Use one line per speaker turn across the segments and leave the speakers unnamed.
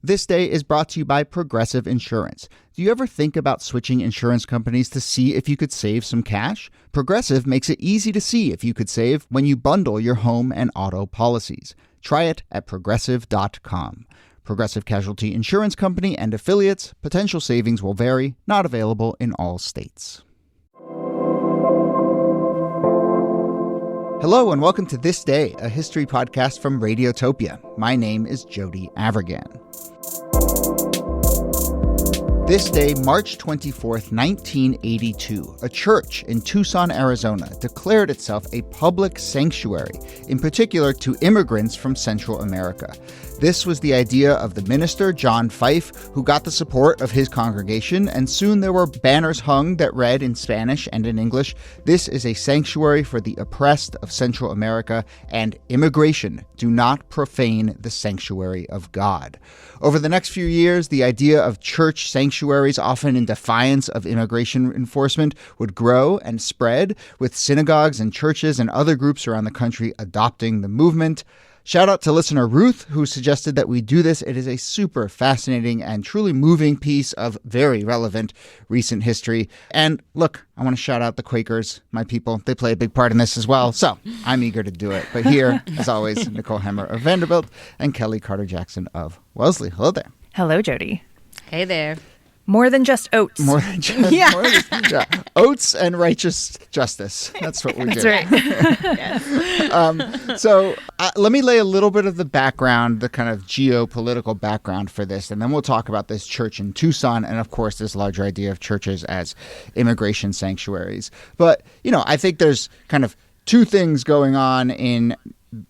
This Day is brought to you by Progressive Insurance. Do you ever think about switching insurance companies to see if you could save some cash? Progressive makes it easy to see if you could save when you bundle your home and auto policies. Try it at progressive.com. Progressive Casualty Insurance Company and affiliates. Potential savings will vary. Not available in all states. Hello and welcome to This Day, a history podcast from Radiotopia. My name is Jody Avirgan. This day, March 24th, 1982, a church in Tucson, Arizona, declared itself a public sanctuary, in particular to immigrants from Central America. This was the idea of the minister, John Fife, who got the support of his congregation, and soon there were banners hung that read in Spanish and in English, "This is a sanctuary for the oppressed of Central America, and immigration. Do not profane the sanctuary of God." Over the next few years, the idea of church sanctuaries, often in defiance of immigration enforcement, would grow and spread, with synagogues and churches and other groups around the country adopting the movement. Shout out to listener Ruth, who suggested that we do this. It is a super fascinating and truly moving piece of very relevant recent history. And look, I want to shout out the Quakers, my people. They play a big part in this as well. So I'm eager to do it. But here, as always, Nicole Hemmer of Vanderbilt and Kellie Carter-Jackson of Wellesley. Hello there.
Hello, Jody.
Hey there.
More than just oats.
More than just oats and righteous justice. That's what we're doing.
That's right.
So let me lay a little bit of the background, the kind of geopolitical background for this, and then we'll talk about this church in Tucson and, of course, this larger idea of churches as immigration sanctuaries. But, I think there's kind of two things going on in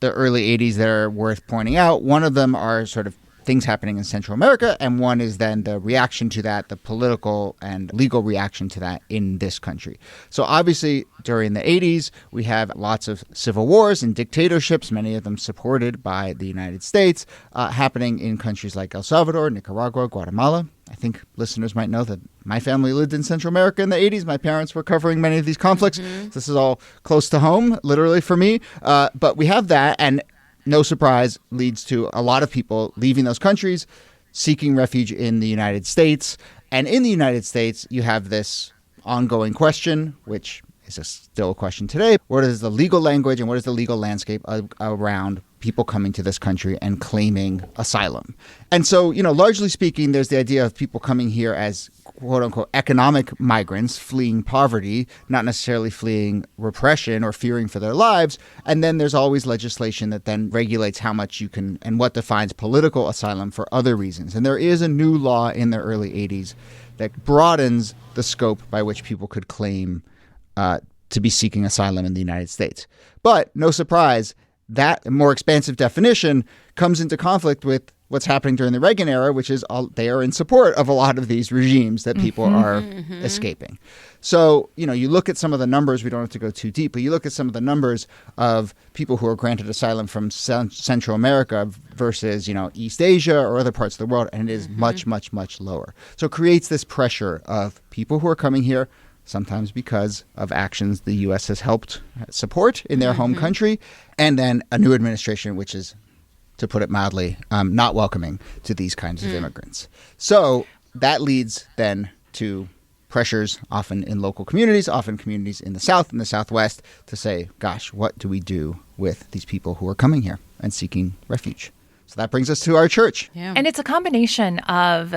the early 80s that are worth pointing out. One of them are sort of things happening in Central America, and one is then the reaction to that, the political and legal reaction to that in this country. So obviously, during the 80s, we have lots of civil wars and dictatorships, many of them supported by the United States, happening in countries like El Salvador, Nicaragua, Guatemala. I think listeners might know that my family lived in Central America in the 80s. My parents were covering many of these conflicts. So this is all close to home, literally, for me. But we have that, and no surprise, leads to a lot of people leaving those countries, seeking refuge in the United States. And in the United States, you have this ongoing question, which is still a question today. What is the legal language and what is the legal landscape around people coming to this country and claiming asylum? And so, largely speaking, there's the idea of people coming here as quote unquote economic migrants fleeing poverty, not necessarily fleeing repression or fearing for their lives. And then there's always legislation that then regulates how much you can and what defines political asylum for other reasons. And there is a new law in the early 80s that broadens the scope by which people could claim to be seeking asylum in the United States. But no surprise, that more expansive definition comes into conflict with what's happening during the Reagan era, which is they are in support of a lot of these regimes that people are escaping. So, you look at some of the numbers, we don't have to go too deep, but you look at some of the numbers of people who are granted asylum from Central America versus, East Asia or other parts of the world, and it is much, much, much lower. So it creates this pressure of people who are coming here, sometimes because of actions the U.S. has helped support in their home country, and then a new administration, which is, to put it mildly, not welcoming to these kinds of immigrants. So that leads then to pressures often in local communities, often communities in the South and the Southwest, to say, gosh, what do we do with these people who are coming here and seeking refuge? So that brings us to our church.
Yeah. And it's a combination of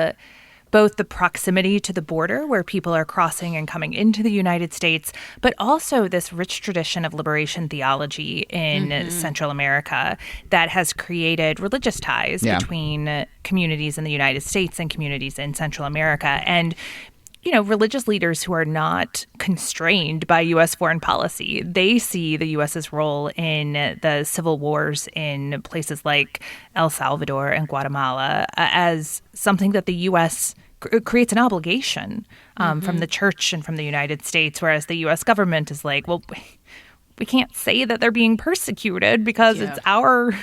both the proximity to the border where people are crossing and coming into the United States, but also this rich tradition of liberation theology in Central America that has created religious ties between communities in the United States and communities in Central America. And religious leaders who are not constrained by U.S. foreign policy, they see the U.S.'s role in the civil wars in places like El Salvador and Guatemala as something that the U.S. creates an obligation from the church and from the United States, whereas the U.S. government is like, well, we can't say that they're being persecuted because it's our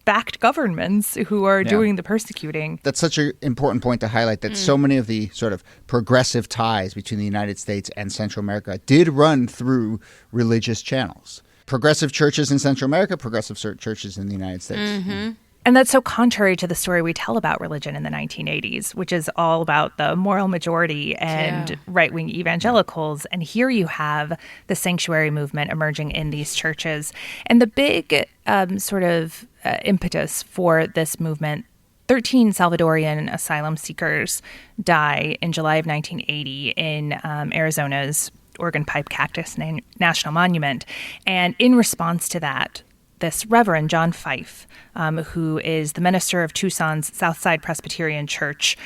backed governments who are doing the persecuting.
That's such an important point to highlight, that so many of the sort of progressive ties between the United States and Central America did run through religious channels. Progressive churches in Central America, progressive churches in the United States.
And that's so contrary to the story we tell about religion in the 1980s, which is all about the moral majority and right-wing evangelicals. And here you have the sanctuary movement emerging in these churches. And the big impetus for this movement, 13 Salvadorian asylum seekers die in July of 1980 in Arizona's Organ Pipe Cactus National Monument. And in response to that, this Reverend John Fife, who is the minister of Tucson's Southside Presbyterian Church,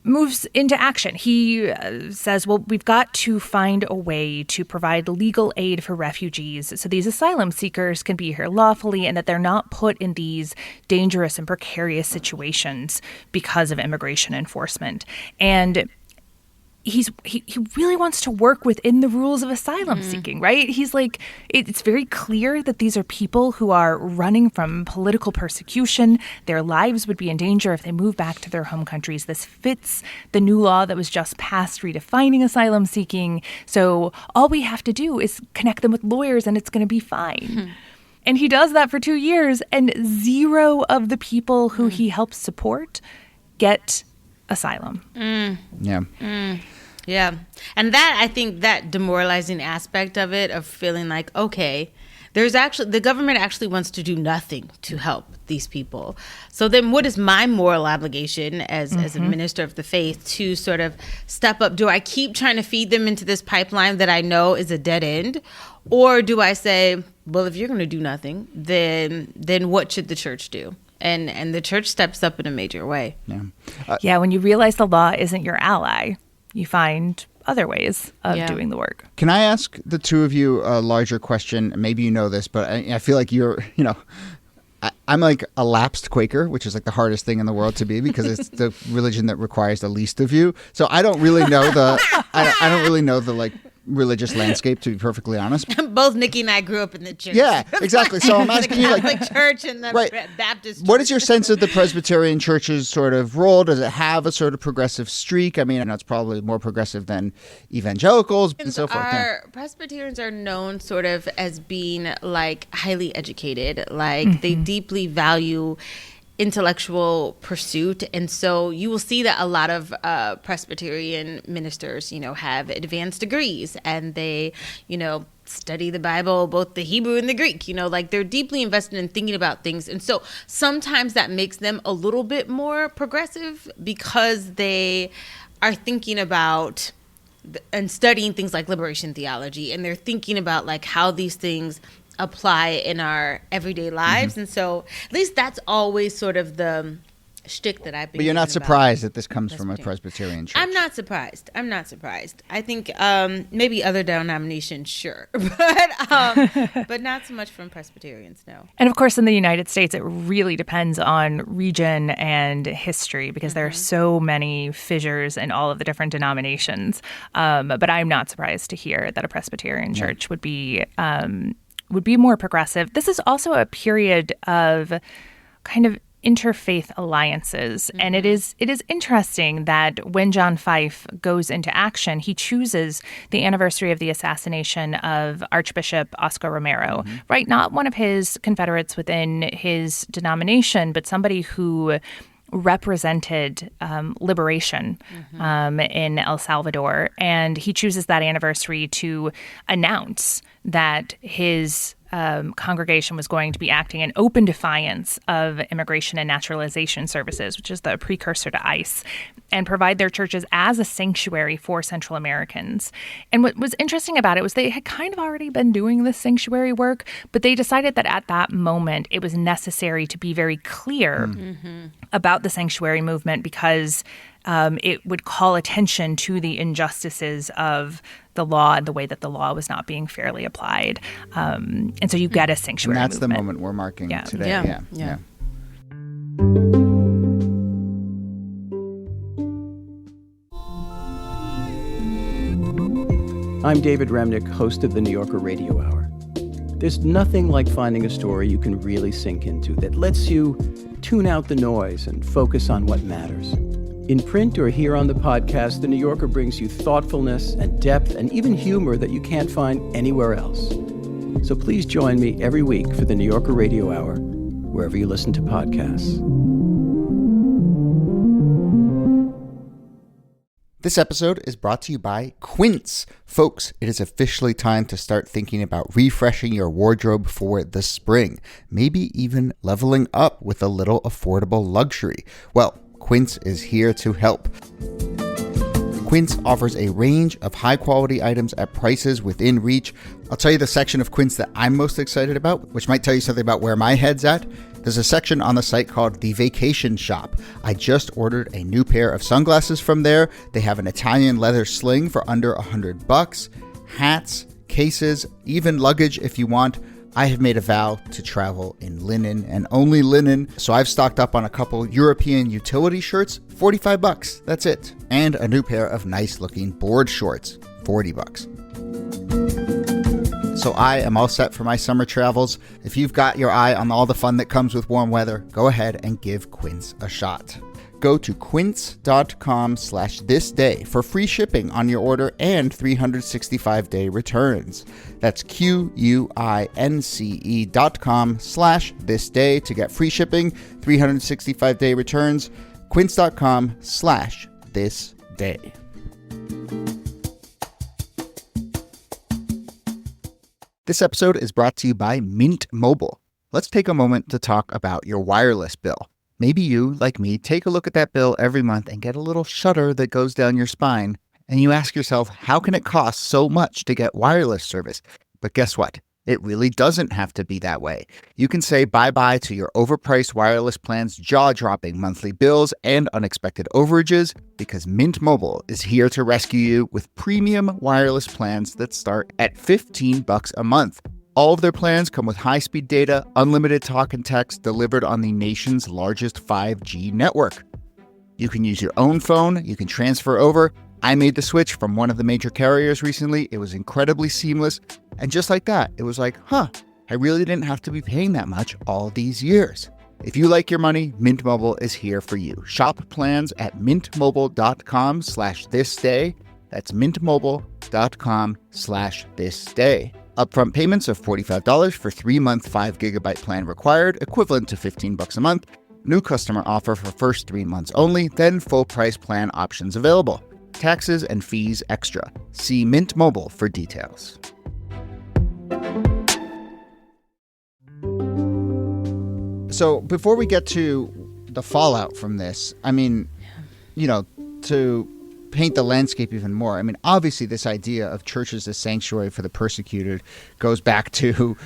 moves into action. He says, well, we've got to find a way to provide legal aid for refugees so these asylum seekers can be here lawfully and that they're not put in these dangerous and precarious situations because of immigration enforcement. And he really wants to work within the rules of asylum seeking, right? He's like, it's very clear that these are people who are running from political persecution. Their lives would be in danger if they move back to their home countries. This fits the new law that was just passed redefining asylum seeking. So all we have to do is connect them with lawyers and it's going to be fine. And he does that for 2 years, and zero of the people who he helps support get asylum.
Yeah. And that, I think, that demoralizing aspect of it, of feeling like, okay, the government actually wants to do nothing to help these people. So then what is my moral obligation as a minister of the faith to sort of step up? Do I keep trying to feed them into this pipeline that I know is a dead end? Or do I say, well, if you're going to do nothing, then what should the church do? And the church steps up in a major way.
Yeah, when you realize the law isn't your ally, you find other ways of doing the work.
Can I ask the two of you a larger question? Maybe you know this, but I feel like I'm like a lapsed Quaker, which is like the hardest thing in the world to be because it's the religion that requires the least of you. So I don't really know I don't really know the like religious landscape, to be perfectly honest.
Both NIki and I grew up in the church.
Yeah, exactly. So I'm asking you, like,
the Catholic Church and the Baptist Church.
What is your sense of the Presbyterian Church's sort of role? Does it have a sort of progressive streak? I mean, I know it's probably more progressive than evangelicals and so forth.
Presbyterians are known sort of as being like highly educated, like they deeply value intellectual pursuit. And so you will see that a lot of Presbyterian ministers, have advanced degrees and they, study the Bible, both the Hebrew and the Greek, like they're deeply invested in thinking about things. And so sometimes that makes them a little bit more progressive because they are thinking about and studying things like liberation theology. And they're thinking about like how these things apply in our everyday lives. And so at least that's always sort of the shtick that I've been.
But you're not surprised that this comes from a Presbyterian church?
I'm not surprised. I think maybe other denominations, sure. but not so much from Presbyterians, no.
And of course, in the United States, it really depends on region and history because there are so many fissures in all of the different denominations. But I'm not surprised to hear that a Presbyterian church would be more progressive. This is also a period of kind of interfaith alliances. And it is interesting that when John Fife goes into action, he chooses the anniversary of the assassination of Archbishop Oscar Romero, right? Not one of his confederates within his denomination, but somebody who represented liberation in El Salvador. And he chooses that anniversary to announce that his congregation was going to be acting in open defiance of Immigration and Naturalization Services, which is the precursor to ICE, and provide their churches as a sanctuary for Central Americans. And what was interesting about it was they had kind of already been doing this sanctuary work, but they decided that at that moment it was necessary to be very clear about the sanctuary movement because it would call attention to the injustices of the law and the way that the law was not being fairly applied. And so you get a sanctuary
movement. And that's
movement.
the moment we're marking today.
Yeah.
I'm David Remnick, host of the New Yorker Radio Hour. There's nothing like finding a story you can really sink into that lets you tune out the noise and focus on what matters. In print or here on the podcast, The New Yorker brings you thoughtfulness and depth and even humor that you can't find anywhere else. So please join me every week for The New Yorker Radio Hour, wherever you listen to podcasts.
This episode is brought to you by Quince. Folks, it is officially time to start thinking about refreshing your wardrobe for the spring, maybe even leveling up with a little affordable luxury. Well, Quince is here to help. Quince offers a range of high-quality items at prices within reach. I'll tell you the section of Quince that I'm most excited about, which might tell you something about where my head's at. There's a section on the site called The Vacation Shop. I just ordered a new pair of sunglasses from there. They have an Italian leather sling for under $100, hats, cases, even luggage if you want. I have made a vow to travel in linen and only linen, so I've stocked up on a couple European utility shirts, $45. That's it. And a new pair of nice-looking board shorts, $40. So I am all set for my summer travels. If you've got your eye on all the fun that comes with warm weather, go ahead and give Quince a shot. Go to quince.com/thisday for free shipping on your order and 365-day returns. That's QUINCE.com/thisday to get free shipping, 365-day returns. Quince.com/thisday. This episode is brought to you by Mint Mobile. Let's take a moment to talk about your wireless bill. Maybe you, like me, take a look at that bill every month and get a little shudder that goes down your spine, and you ask yourself, how can it cost so much to get wireless service? But guess what? It really doesn't have to be that way. You can say bye-bye to your overpriced wireless plan's jaw-dropping monthly bills and unexpected overages because Mint Mobile is here to rescue you with premium wireless plans that start at $15 a month. All of their plans come with high-speed data, unlimited talk and text delivered on the nation's largest 5G network. You can use your own phone, you can transfer over. I made the switch from one of the major carriers recently. It was incredibly seamless. And just like that, it was like, I really didn't have to be paying that much all these years. If you like your money, Mint Mobile is here for you. Shop plans at mintmobile.com/thisday. That's mintmobile.com/thisday. Upfront payments of $45 for 3-month 5GB plan required, equivalent to $15 a month. New customer offer for first 3 months only, then full price plan options available. Taxes and fees extra. See Mint Mobile for details. So before we get to the fallout from this, I mean, to paint the landscape even more, I mean, obviously this idea of churches as sanctuary for the persecuted goes back to,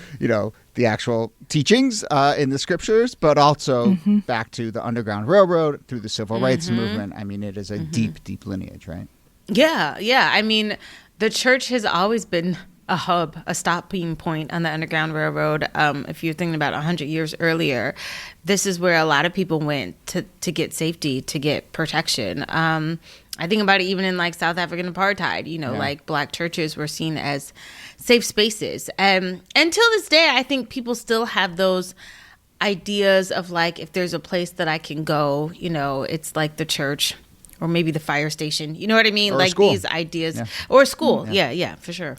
the actual teachings in the scriptures, but also back to the Underground Railroad through the Civil Rights Movement. I mean, it is a deep, deep lineage, right?
Yeah. I mean, the church has always been a hub, a stopping point on the Underground Railroad. If you're thinking about 100 years earlier, this is where a lot of people went to get safety, to get protection. I think about it even in like South African apartheid, like black churches were seen as safe spaces. Until this day, I think people still have those ideas of like, if there's a place that I can go, it's like the church or maybe the fire station. You know what I mean?
Or
like these ideas or a school. Yeah, for sure.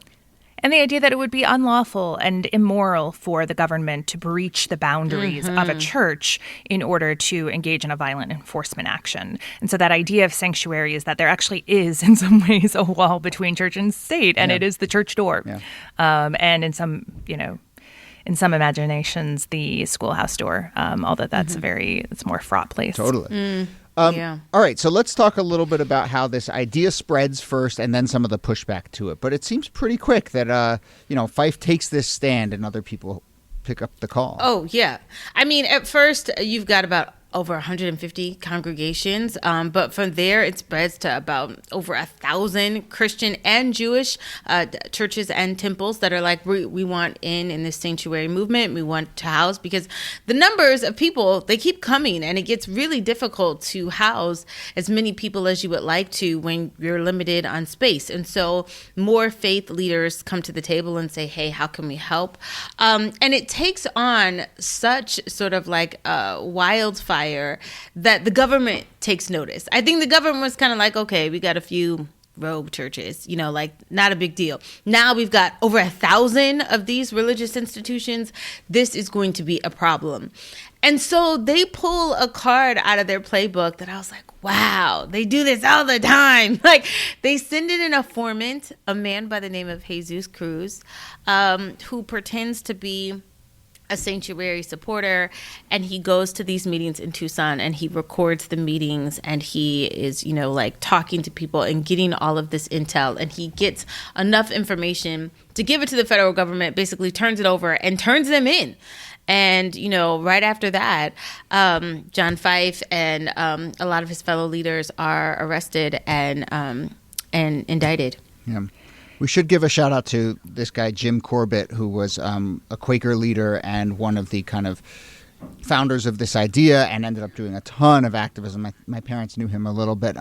And the idea that it would be unlawful and immoral for the government to breach the boundaries of a church in order to engage in a violent enforcement action. And so that idea of sanctuary is that there actually is, in some ways, a wall between church and state, and it is the church door. Yeah. And in some, in some imaginations, the schoolhouse door, although that's it's more fraught place.
Totally. All right, so let's talk a little bit about how this idea spreads first and then some of the pushback to it. But it seems pretty quick that, Fife takes this stand and other people pick up the call.
Oh, yeah. I mean, at first, you've got about over 150 congregations, but from there it spreads to about over 1,000 Christian and Jewish churches and temples that are like, we want in this sanctuary movement. We want to house, because the numbers of people, they keep coming, and it gets really difficult to house as many people as you would like to when you're limited on space. And so more faith leaders come to the table and say, hey, how can we help? And it takes on such sort of like wildfire that the government takes notice. I think the government was kind of like, okay, we got a few rogue churches, like not a big deal. Now we've got over 1,000 of these religious institutions. This is going to be a problem. And so they pull a card out of their playbook that I was like, wow, they do this all the time. Like, they send in an informant, a man by the name of Jesus Cruz, who pretends to be a Sanctuary supporter, and he goes to these meetings in Tucson and he records the meetings, and he is, like talking to people and getting all of this intel, and he gets enough information to give it to the federal government, basically turns it over and turns them in. And, right after that, John Fife and a lot of his fellow leaders are arrested and indicted.
Yeah. We should give a shout out to this guy, Jim Corbett, who was a Quaker leader and one of the kind of founders of this idea and ended up doing a ton of activism. My parents knew him a little bit,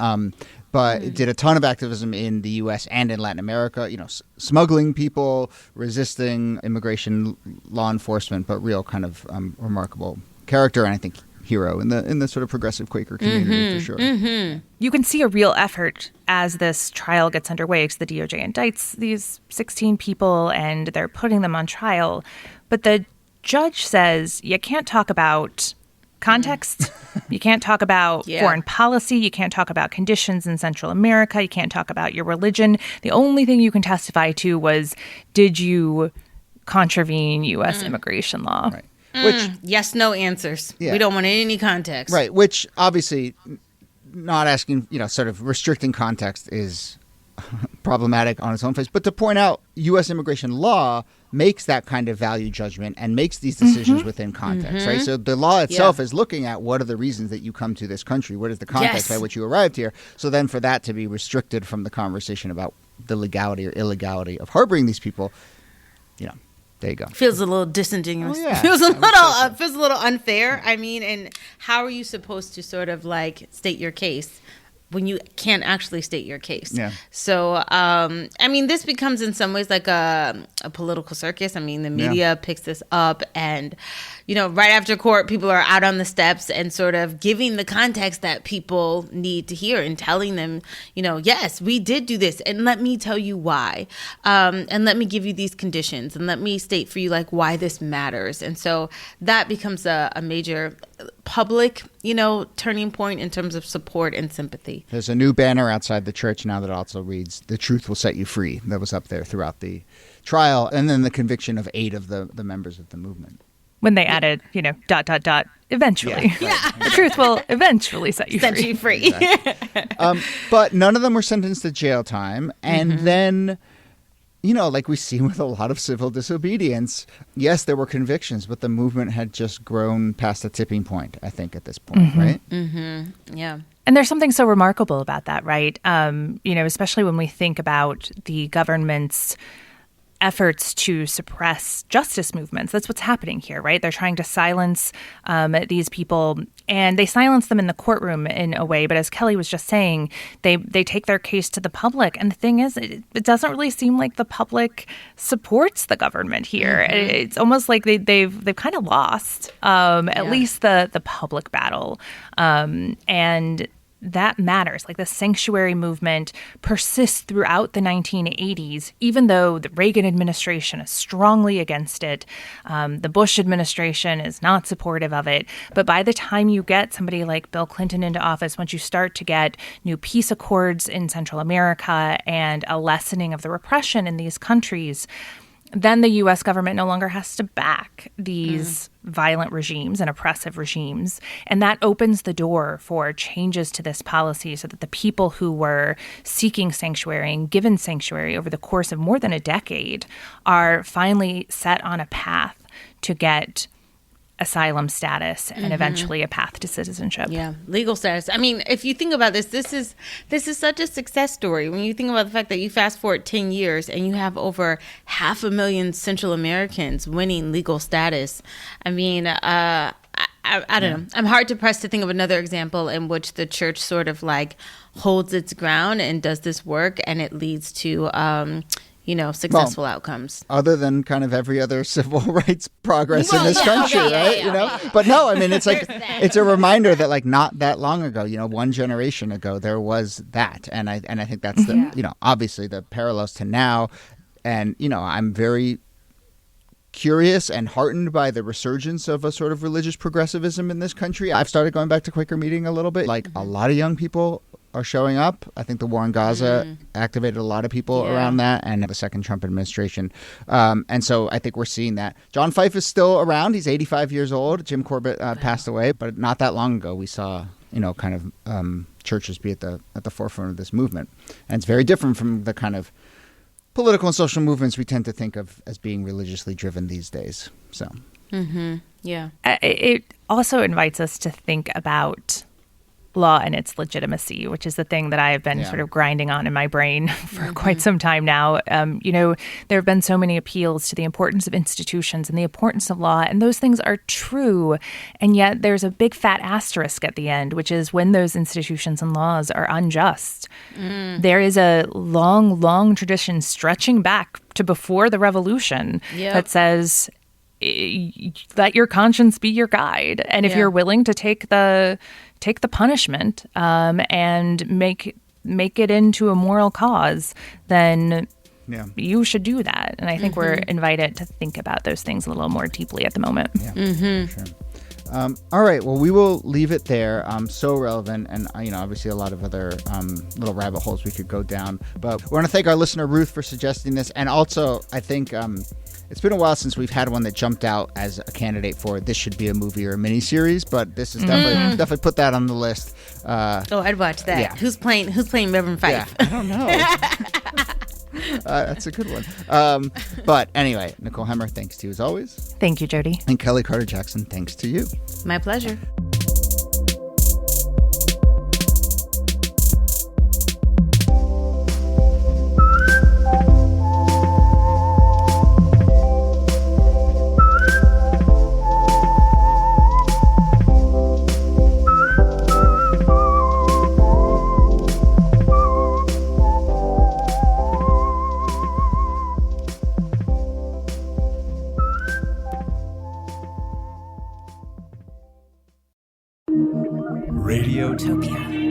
but did a ton of activism in the U.S. and in Latin America, smuggling people, resisting immigration law enforcement, but real kind of remarkable character, and I think hero in the sort of progressive Quaker community, for sure.
Mm-hmm. You can see a real effort as this trial gets underway, because the DOJ indicts these 16 people and they're putting them on trial. But the judge says you can't talk about context. You can't talk about foreign policy. You can't talk about conditions in Central America. You can't talk about your religion. The only thing you can testify to was, did you contravene U.S. immigration law?
Right.
Which yes, no answers. Yeah. We don't want any context.
Right. Which obviously not asking, sort of restricting context is problematic on its own face. But to point out, U.S. immigration law makes that kind of value judgment and makes these decisions within context, right? So the law itself is looking at what are the reasons that you come to this country? What is the context by which you arrived here? So then for that to be restricted from the conversation about the legality or illegality of harboring these people, there you go.
Feels a little disingenuous.
Oh, yeah.
Feels a little unfair. I mean, and how are you supposed to sort of like state your case when you can't actually state your case?
Yeah.
So, this becomes in some ways like a political circus. I mean, the media picks this up, and right after court, people are out on the steps and sort of giving the context that people need to hear and telling them, yes, we did do this, and let me tell you why, and let me give you these conditions, and let me state for you like why this matters. And so that becomes a major public, turning point in terms of support and sympathy.
There's a new banner outside the church now that also reads, "The truth will set you free." That was up there throughout the trial, and then the conviction of 8 of the members of the movement.
When they added, ... eventually.
Yeah.
The truth will eventually set you free.
Exactly. But none of them were sentenced to jail time. And then, like we see with a lot of civil disobedience, yes, there were convictions, but the movement had just grown past a tipping point, I think, at this point, right?
Mm-hmm. Yeah.
And there's something so remarkable about that, right? Especially when we think about the government's efforts to suppress justice movements. That's what's happening here, right? They're trying to silence these people, and they silence them in the courtroom in a way. But as Kellie was just saying, they take their case to the public. And the thing is, it doesn't really seem like the public supports the government here. Mm-hmm. It's almost like they've kind of lost at least the public battle. And that matters. Like, the sanctuary movement persists throughout the 1980s, even though the Reagan administration is strongly against it. The Bush administration is not supportive of it. But by the time you get somebody like Bill Clinton into office, once you start to get new peace accords in Central America and a lessening of the repression in these countries, then the U.S. government no longer has to back these violent regimes and oppressive regimes. And that opens the door for changes to this policy so that the people who were seeking sanctuary and given sanctuary over the course of more than a decade are finally set on a path to get asylum status and eventually a path to citizenship.
Yeah, legal status. I mean, if you think about this is such a success story. When you think about the fact that you fast forward 10 years and you have over 500,000 Central Americans winning legal status. I mean, I don't know. I'm hard to press to think of another example in which the church sort of like holds its ground and does this work, and it leads to successful outcomes.
Other than kind of every other civil rights progress in this country, right? But no, I mean, it's like, it's a reminder that like not that long ago, one generation ago, there was that. And I think that's the, obviously the parallels to now. And, I'm very curious and heartened by the resurgence of a sort of religious progressivism in this country. I've started going back to Quaker meeting a little bit. Like a lot of young people are showing up. I think the war in Gaza activated a lot of people around that, and the second Trump administration. And so I think we're seeing that. John Fife is still around. He's 85 years old. Jim Corbett passed away, but not that long ago we saw, kind of churches be at the forefront of this movement. And it's very different from the kind of political and social movements we tend to think of as being religiously driven these days. So,
Yeah.
It also invites us to think about law and its legitimacy, which is the thing that I have been sort of grinding on in my brain for quite some time now. There have been so many appeals to the importance of institutions and the importance of law, and those things are true. And yet there's a big fat asterisk at the end, which is when those institutions and laws are unjust. There is a long, long tradition stretching back to before the revolution that says, let your conscience be your guide. And if you're willing to take the punishment and make it into a moral cause, then you should do that. And I think we're invited to think about those things a little more deeply at the moment.
Yeah, sure. All right. Well, we will leave it there. So relevant, and obviously a lot of other little rabbit holes we could go down. But we want to thank our listener Ruth for suggesting this, and also I think it's been a while since we've had one that jumped out as a candidate for this should be a movie or a miniseries. But this is definitely put that on the list.
I'd watch that.
Yeah.
Who's playing Reverend Fife?
Yeah, I don't know. That's a good one. But anyway, Nicole Hemmer, thanks to you as always.
Thank you, Jody.
And Kellie Carter-Jackson, thanks to you.
My pleasure.
Radiotopia.